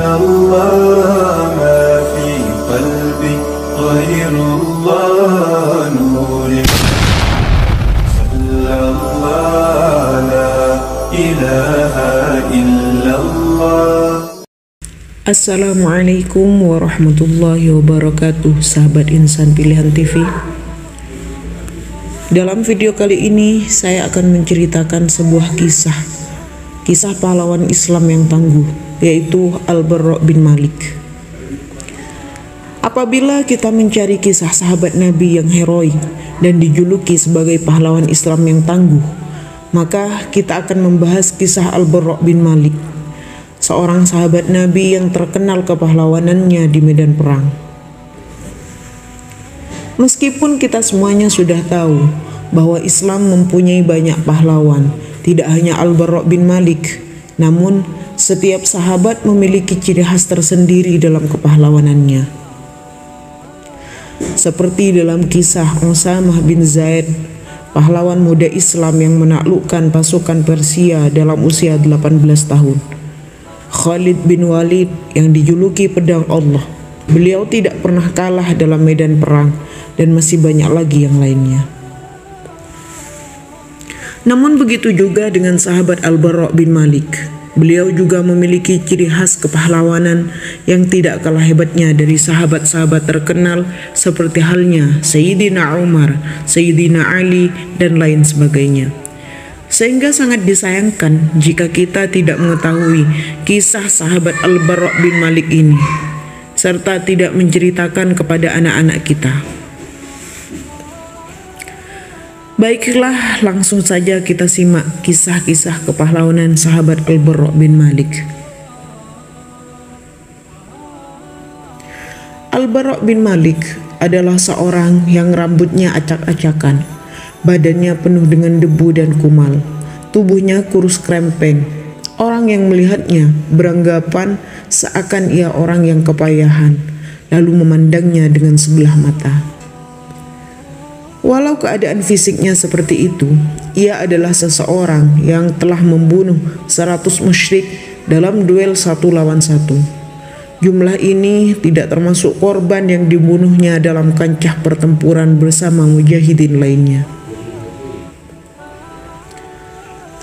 الله ما في قلبي غير الله نور صلى الله لا إله إلا الله. Assalamualaikum warahmatullahi wabarakatuh, sahabat Insan Pilihan TV. Dalam video kali ini saya akan menceritakan sebuah kisah pahlawan Islam yang tangguh, yaitu Al-Bara' bin Malik. Apabila kita mencari kisah sahabat Nabi yang heroik dan dijuluki sebagai pahlawan Islam yang tangguh, maka kita akan membahas kisah Al-Bara' bin Malik, seorang sahabat Nabi yang terkenal kepahlawanannya di medan perang. Meskipun kita semuanya sudah tahu bahwa Islam mempunyai banyak pahlawan, tidak hanya Al-Bara' bin Malik, namun setiap sahabat memiliki ciri khas tersendiri dalam kepahlawanannya. Seperti dalam kisah Usamah bin Zaid, pahlawan muda Islam yang menaklukkan pasukan Persia dalam usia 18 tahun. Khalid bin Walid yang dijuluki pedang Allah, beliau tidak pernah kalah dalam medan perang, dan masih banyak lagi yang lainnya. Namun begitu juga dengan sahabat Al-Bara' bin Malik. Beliau juga memiliki ciri khas kepahlawanan yang tidak kalah hebatnya dari sahabat-sahabat terkenal seperti halnya Sayyidina Umar, Sayyidina Ali, dan lain sebagainya. Sehingga sangat disayangkan jika kita tidak mengetahui kisah sahabat Al-Bara' bin Malik ini, serta tidak menceritakan kepada anak-anak kita. Baiklah, langsung saja kita simak kisah-kisah kepahlawanan sahabat Al-Bara' bin Malik. Al-Bara' bin Malik adalah seorang yang rambutnya acak-acakan, badannya penuh dengan debu dan kumal, tubuhnya kurus krempeng. Orang yang melihatnya beranggapan seakan ia orang yang kepayahan, lalu memandangnya dengan sebelah mata. Walau keadaan fisiknya seperti itu, ia adalah seseorang yang telah membunuh 100 musyrik dalam duel 1 lawan 1. Jumlah ini tidak termasuk korban yang dibunuhnya dalam kancah pertempuran bersama mujahidin lainnya.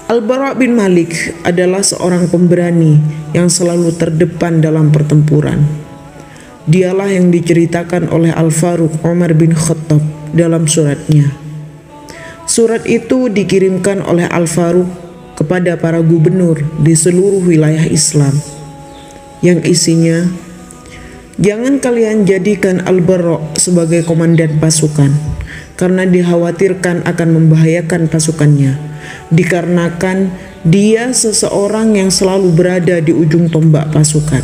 Al-Bara' bin Malik adalah seorang pemberani yang selalu terdepan dalam pertempuran. Dialah yang diceritakan oleh Al-Faruq Umar bin Khattab dalam suratnya. Surat itu dikirimkan oleh Al-Faruq kepada para gubernur di seluruh wilayah Islam, yang isinya, "Jangan kalian jadikan Al-Bara' sebagai komandan pasukan, karena dikhawatirkan akan membahayakan pasukannya, dikarenakan dia seseorang yang selalu berada di ujung tombak pasukan."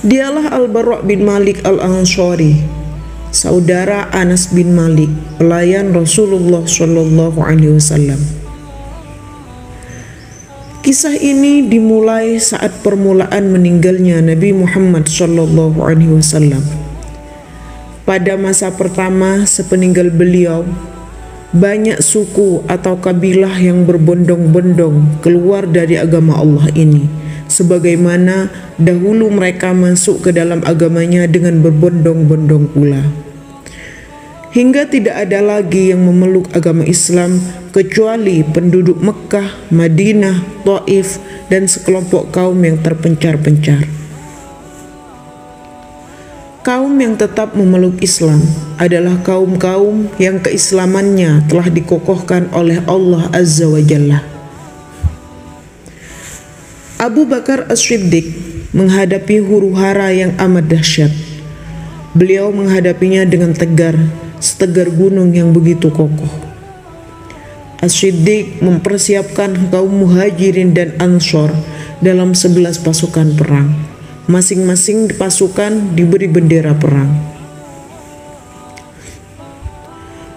Dialah Al-Bara' bin Malik Al-Ansari, saudara Anas bin Malik, pelayan Rasulullah Shallallahu Alaihi Wasallam. Kisah ini dimulai saat permulaan meninggalnya Nabi Muhammad Shallallahu Alaihi Wasallam. Pada masa pertama sepeninggal beliau, banyak suku atau kabilah yang berbondong-bondong keluar dari agama Allah ini, sebagaimana dahulu mereka masuk ke dalam agamanya dengan berbondong-bondong pula. Hingga tidak ada lagi yang memeluk agama Islam kecuali penduduk Mekkah, Madinah, Taif, dan sekelompok kaum yang terpencar-pencar. Kaum yang tetap memeluk Islam adalah kaum-kaum yang keislamannya telah dikokohkan oleh Allah Azza wa Jalla. Abu Bakar As-Siddiq menghadapi huru-hara yang amat dahsyat. Beliau menghadapinya dengan tegar, setegar gunung yang begitu kokoh. As-Siddiq mempersiapkan kaum Muhajirin dan Ansor dalam 11 pasukan perang. Masing-masing pasukan diberi bendera perang.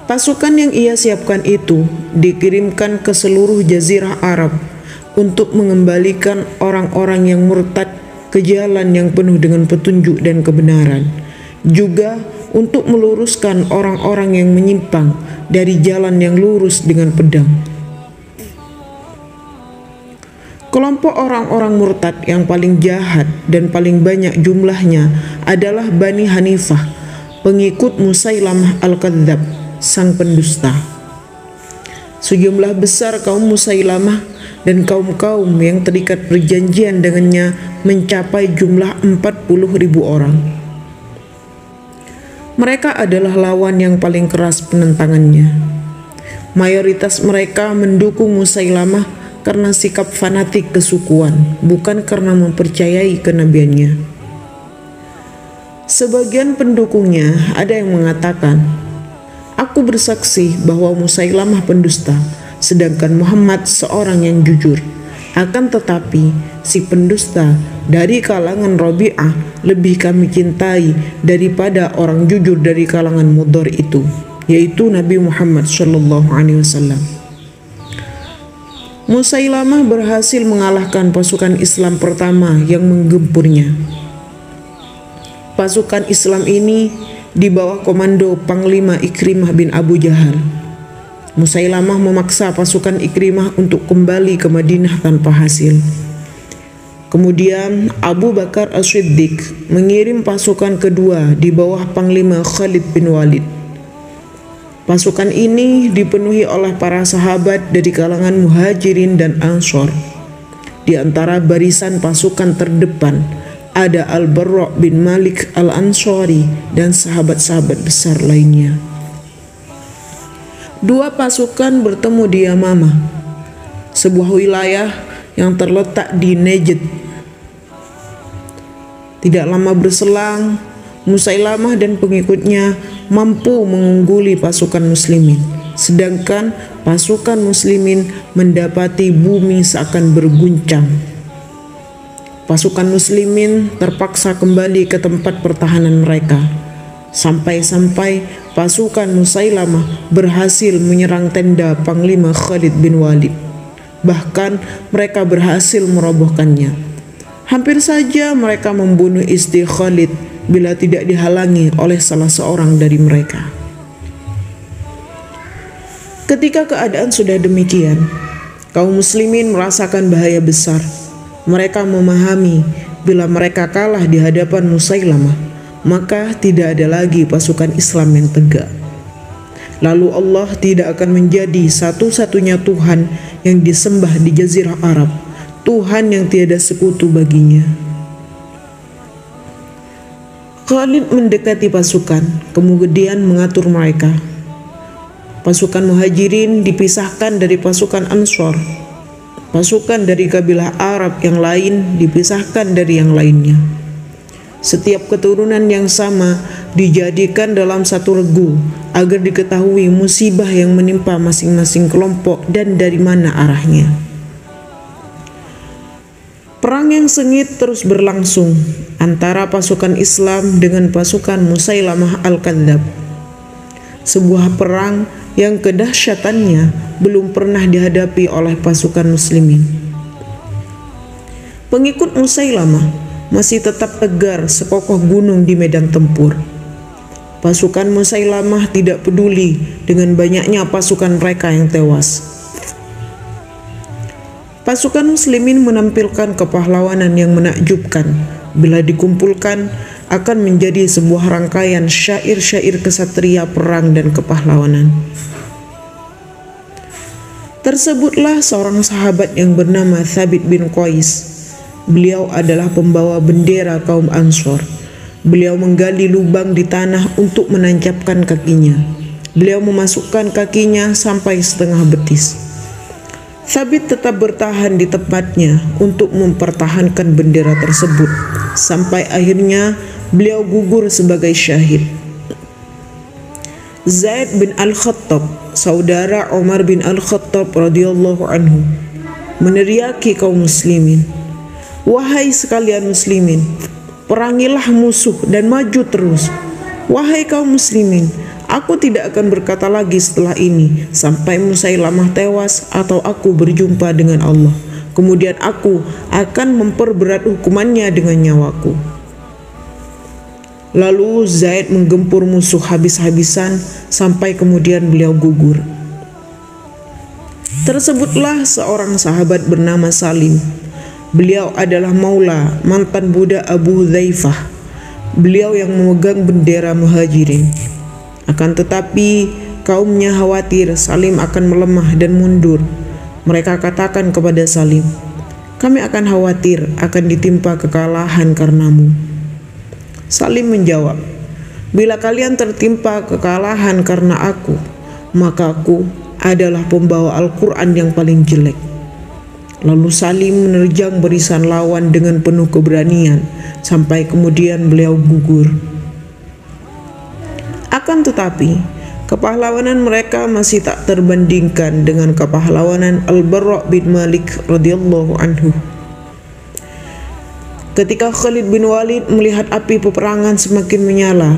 Pasukan yang ia siapkan itu dikirimkan ke seluruh jazirah Arab untuk mengembalikan orang-orang yang murtad ke jalan yang penuh dengan petunjuk dan kebenaran, juga untuk meluruskan orang-orang yang menyimpang dari jalan yang lurus dengan pedang. Kelompok orang-orang murtad yang paling jahat dan paling banyak jumlahnya adalah Bani Hanifah, pengikut Musailamah Al-Kadzdzab, sang pendusta. Sejumlah besar kaum Musailamah dan kaum-kaum yang terikat perjanjian dengannya mencapai jumlah 40.000 orang. Mereka adalah lawan yang paling keras penentangannya. Mayoritas mereka mendukung Musailamah karena sikap fanatik kesukuan, bukan karena mempercayai kenabiannya. Sebagian pendukungnya ada yang mengatakan, "Aku bersaksi bahwa Musailamah pendusta, sedangkan Muhammad seorang yang jujur. Akan tetapi si pendusta dari kalangan Rabi'ah lebih kami cintai daripada orang jujur dari kalangan Mudhar itu, yaitu Nabi Muhammad SAW." Musailamah berhasil mengalahkan pasukan Islam pertama yang menggempurnya. Pasukan Islam ini di bawah komando Panglima Ikrimah bin Abu Jahal. Musailamah memaksa pasukan Ikrimah untuk kembali ke Madinah tanpa hasil. Kemudian Abu Bakar As-Siddiq mengirim pasukan kedua di bawah Panglima Khalid bin Walid. Pasukan ini dipenuhi oleh para sahabat dari kalangan Muhajirin dan Ansor. Di antara barisan pasukan terdepan ada Al-Barra bin Malik Al-Ansari dan sahabat-sahabat besar lainnya. Dua pasukan bertemu di Yamamah, sebuah wilayah yang terletak di Najd. Tidak lama berselang, Musailamah dan pengikutnya mampu mengungguli pasukan muslimin, sedangkan pasukan muslimin mendapati bumi seakan berguncang. Pasukan muslimin terpaksa kembali ke tempat pertahanan mereka, sampai-sampai pasukan Musailamah berhasil menyerang tenda Panglima Khalid bin Walid. Bahkan mereka berhasil merobohkannya. Hampir saja mereka membunuh istri Khalid bila tidak dihalangi oleh salah seorang dari mereka. Ketika keadaan sudah demikian, kaum muslimin merasakan bahaya besar. Mereka memahami bila mereka kalah di hadapan Musailamah, maka tidak ada lagi pasukan Islam yang tegak. Lalu Allah tidak akan menjadi satu-satunya Tuhan yang disembah di Jazirah Arab, Tuhan yang tiada sekutu baginya. Khalid mendekati pasukan, kemudian mengatur mereka. Pasukan Muhajirin dipisahkan dari pasukan Ansor. Pasukan dari kabilah Arab yang lain dipisahkan dari yang lainnya. Setiap keturunan yang sama dijadikan dalam satu regu agar diketahui musibah yang menimpa masing-masing kelompok dan dari mana arahnya. Perang yang sengit terus berlangsung antara pasukan Islam dengan pasukan Musailamah Al-Kadzdzab. Sebuah perang yang kedahsyatannya belum pernah dihadapi oleh pasukan muslimin. Pengikut Musailamah masih tetap tegar sekokoh gunung di medan tempur. Pasukan Musailamah tidak peduli dengan banyaknya pasukan mereka yang tewas. Pasukan muslimin menampilkan kepahlawanan yang menakjubkan. Bila dikumpulkan akan menjadi sebuah rangkaian syair-syair kesatria perang dan kepahlawanan. Tersebutlah seorang sahabat yang bernama Thabit bin Qais. Beliau adalah pembawa bendera kaum Ansor. Beliau menggali lubang di tanah untuk menancapkan kakinya. Beliau memasukkan kakinya sampai setengah betis. Thabit tetap bertahan di tempatnya untuk mempertahankan bendera tersebut sampai akhirnya beliau gugur sebagai syahid. Zaid bin Al-Khattab, saudara Umar bin Al-Khattab radhiyallahu anhu, meneriaki kaum muslimin, "Wahai sekalian muslimin, perangilah musuh dan maju terus. Wahai kaum muslimin, aku tidak akan berkata lagi setelah ini sampai Musailamah tewas atau aku berjumpa dengan Allah. Kemudian aku akan memperberat hukumannya dengan nyawaku." Lalu Zaid menggempur musuh habis-habisan sampai kemudian beliau gugur. Tersebutlah seorang sahabat bernama Salim. Beliau adalah Maula, mantan budak Abu Hudzaifah. Beliau yang memegang bendera Muhajirin. Akan tetapi kaumnya khawatir Salim akan melemah dan mundur. Mereka katakan kepada Salim, "Kami akan khawatir akan ditimpa kekalahan karenamu." Salim menjawab, "Bila kalian tertimpa kekalahan karena aku, maka aku adalah pembawa Al-Quran yang paling jelek." Lalu Salim menerjang barisan lawan dengan penuh keberanian sampai kemudian beliau gugur. Akan tetapi, kepahlawanan mereka masih tak terbandingkan dengan kepahlawanan Al-Bara' bin Malik radhiyallahu anhu. Ketika Khalid bin Walid melihat api peperangan semakin menyala,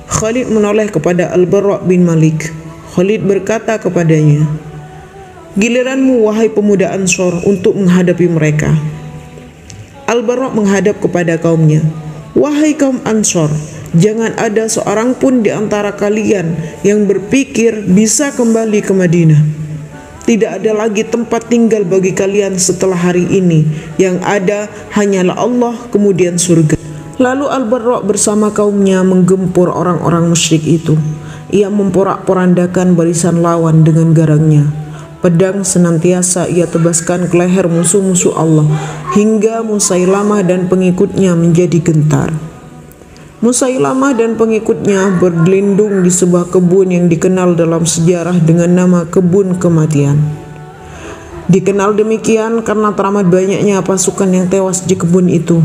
Khalid menoleh kepada Al-Bara' bin Malik. Khalid berkata kepadanya, "Giliranmu wahai pemuda Ansor untuk menghadapi mereka." Al-Bara' menghadap kepada kaumnya, "Wahai kaum Ansor, jangan ada seorang pun di antara kalian yang berpikir bisa kembali ke Madinah. Tidak ada lagi tempat tinggal bagi kalian setelah hari ini. Yang ada hanyalah Allah kemudian surga." Lalu Al-Bara' bersama kaumnya menggempur orang-orang musyrik itu. Ia memporak-porandakan barisan lawan dengan garangnya. Pedang senantiasa ia tebaskan ke leher musuh-musuh Allah hingga Musailamah dan pengikutnya menjadi gentar. Musailamah dan pengikutnya berlindung di sebuah kebun yang dikenal dalam sejarah dengan nama Kebun Kematian. Dikenal demikian karena teramat banyaknya pasukan yang tewas di kebun itu.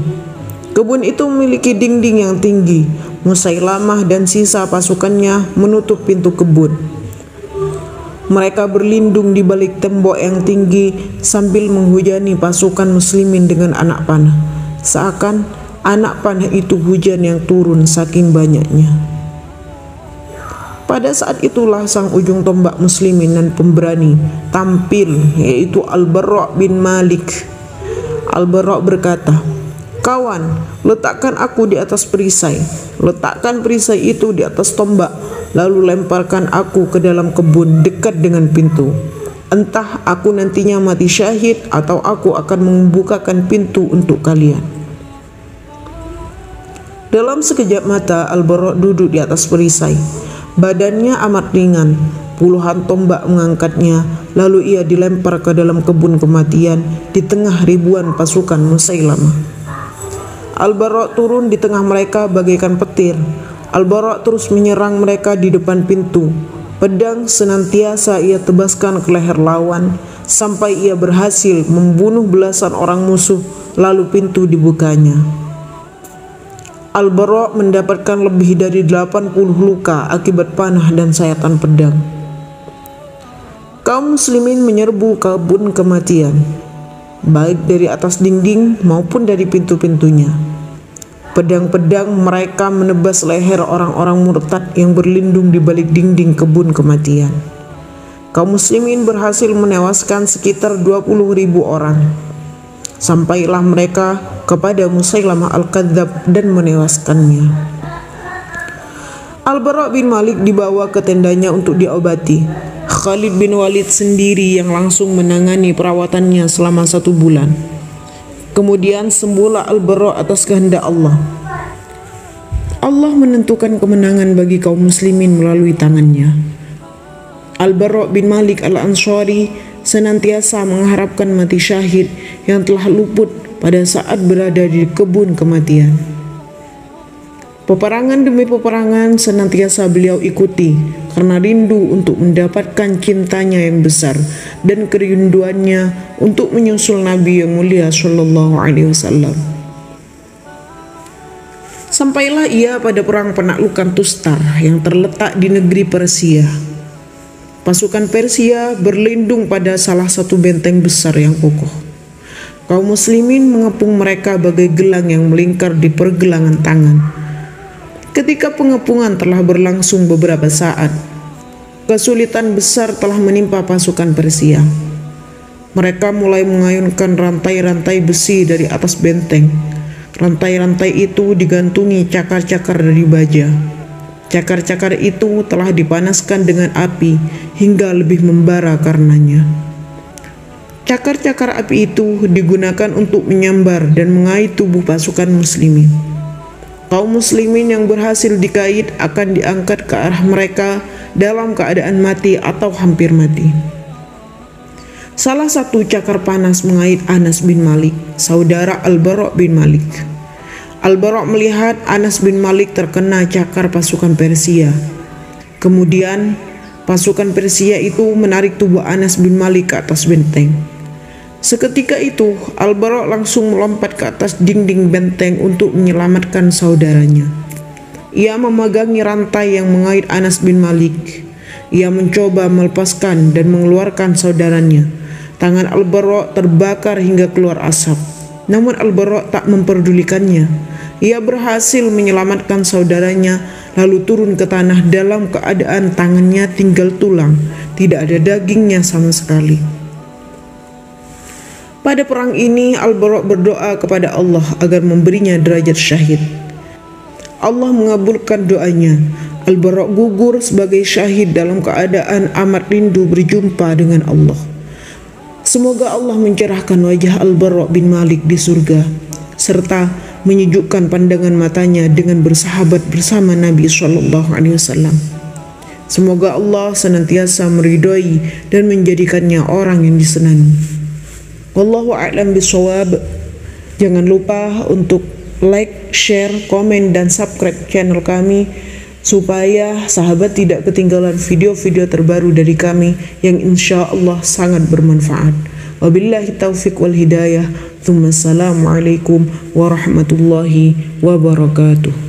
Kebun itu memiliki dinding yang tinggi. Musailamah dan sisa pasukannya menutup pintu kebun. Mereka berlindung di balik tembok yang tinggi sambil menghujani pasukan muslimin dengan anak panah. Seakan anak panah itu hujan yang turun saking banyaknya. Pada saat itulah sang ujung tombak muslimin dan pemberani tampil, yaitu Al-Bara' bin Malik. Al-Bara' berkata, "Kawan, letakkan aku di atas perisai. Letakkan perisai itu di atas tombak, lalu lemparkan aku ke dalam kebun dekat dengan pintu. Entah aku nantinya mati syahid atau aku akan membukakan pintu untuk kalian." Dalam sekejap mata Al-Bara' duduk di atas perisai. Badannya amat ringan. Puluhan tombak mengangkatnya, lalu ia dilempar ke dalam kebun kematian di tengah ribuan pasukan Musailamah. Al-Bara' turun di tengah mereka bagaikan petir. Al-Bara' terus menyerang mereka di depan pintu. Pedang senantiasa ia tebaskan ke leher lawan sampai ia berhasil membunuh belasan orang musuh, lalu pintu dibukanya. Al-Bara' mendapatkan lebih dari 80 luka akibat panah dan sayatan pedang. Kaum muslimin menyerbu kebun kematian, baik dari atas dinding maupun dari pintu-pintunya. Pedang-pedang mereka menebas leher orang-orang murtad yang berlindung di balik dinding kebun kematian. Kaum muslimin berhasil menewaskan sekitar 20.000 orang. Sampailah mereka kepada Musailamah Al-Kadzdzab dan menewaskannya. Al-Bara' bin Malik dibawa ke tendanya untuk diobati. Khalid bin Walid sendiri yang langsung menangani perawatannya selama 1 bulan. Kemudian sembuhlah Al-Bara' atas kehendak Allah. Allah menentukan kemenangan bagi kaum muslimin melalui tangannya. Al-Bara' bin Malik Al-Ansari senantiasa mengharapkan mati syahid yang telah luput pada saat berada di kebun kematian. Peperangan demi peperangan senantiasa beliau ikuti karena rindu untuk mendapatkan cintanya yang besar dan kerinduannya untuk menyusul Nabi yang mulia Shallallahu Alaihi Wasallam. Sampailah ia pada perang penaklukan Tustar yang terletak di negeri Persia. Pasukan Persia berlindung pada salah satu benteng besar yang kokoh. Kaum muslimin mengepung mereka bagai gelang yang melingkar di pergelangan tangan. Ketika pengepungan telah berlangsung beberapa saat, kesulitan besar telah menimpa pasukan Persia. Mereka mulai mengayunkan rantai-rantai besi dari atas benteng. Rantai-rantai itu digantungi cakar-cakar dari baja. Cakar-cakar itu telah dipanaskan dengan api hingga lebih membara karenanya. Cakar-cakar api itu digunakan untuk menyambar dan mengait tubuh pasukan muslimin. Kaum muslimin yang berhasil dikait akan diangkat ke arah mereka dalam keadaan mati atau hampir mati. Salah satu cakar panas mengait Anas bin Malik, saudara Al-Bara' bin Malik. Al-Bara' melihat Anas bin Malik terkena cakar pasukan Persia. Kemudian pasukan Persia itu menarik tubuh Anas bin Malik ke atas benteng. Seketika itu, Al-Bara' langsung melompat ke atas dinding benteng untuk menyelamatkan saudaranya. Ia memegangi rantai yang mengait Anas bin Malik. Ia mencoba melepaskan dan mengeluarkan saudaranya. Tangan Al-Bara' terbakar hingga keluar asap. Namun Al-Bara' tak memperdulikannya. Ia berhasil menyelamatkan saudaranya, lalu turun ke tanah dalam keadaan tangannya tinggal tulang, tidak ada dagingnya sama sekali. Pada perang ini, Al-Bara' berdoa kepada Allah agar memberinya derajat syahid. Allah mengabulkan doanya. Al-Bara' gugur sebagai syahid dalam keadaan amat rindu berjumpa dengan Allah. Semoga Allah mencerahkan wajah Al-Bara' bin Malik di surga, serta menyejukkan pandangan matanya dengan bersahabat bersama Nabi SAW. Semoga Allah senantiasa meridhoi dan menjadikannya orang yang disenangi. Wallahu a'lam bishawab. Jangan lupa untuk like, share, komen, dan subscribe channel kami supaya sahabat tidak ketinggalan video-video terbaru dari kami yang insya Allah sangat bermanfaat. Wabillahi taufiq wal hidayah. Assalamualaikum warahmatullahi wabarakatuh.